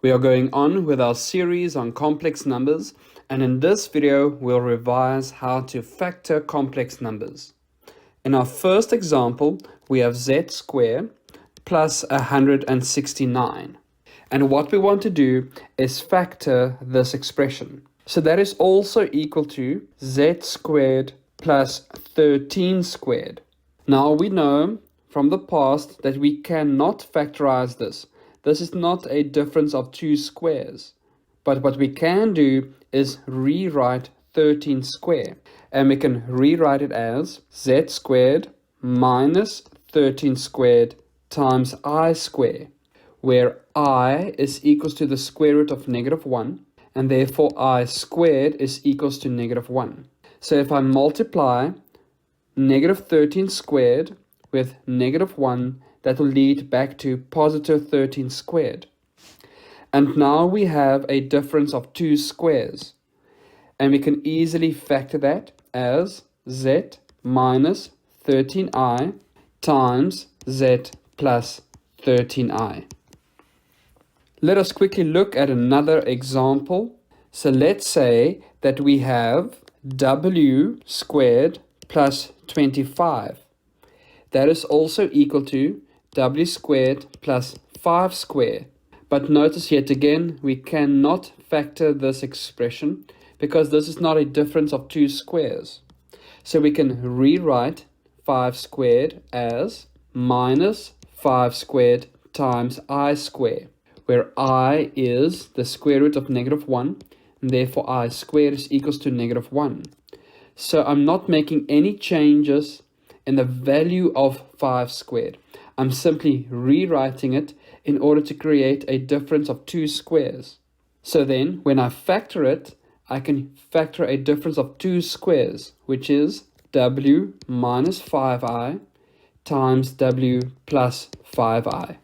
We are going on with our series on complex numbers, and in this video we'll revise how to factor complex numbers. In our first example, we have z squared plus 169. And what we want to do is factor this expression. So that is also equal to z squared plus 13 squared. Now we know from the past that we cannot factorize this. This is not a difference of two squares. But what we can do is rewrite 13 squared. And we can rewrite it as z squared minus 13 squared times I squared, where I is equals to the square root of -1, and therefore I squared is equals to -1. So if I multiply -13 squared with -1, that will lead back to positive 13 squared. And now we have a difference of two squares. And we can easily factor that as z minus 13i times z plus 13i. Let us quickly look at another example. So let's say that we have w squared plus 25. That is also equal to w squared plus 5 squared. But notice yet again, we cannot factor this expression because this is not a difference of two squares. So we can rewrite 5 squared as minus 5 squared times I squared, where I is the square root of -1, and therefore I squared is equals to -1. So I'm not making any changes in the value of 5 squared. I'm simply rewriting it in order to create a difference of two squares. So then, when I factor it, I can factor a difference of two squares, which is w minus 5i times w plus 5i.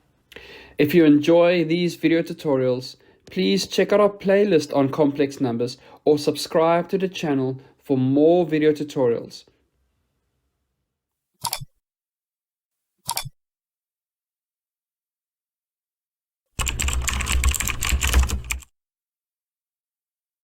If you enjoy these video tutorials, please check out our playlist on complex numbers or subscribe to the channel for more video tutorials.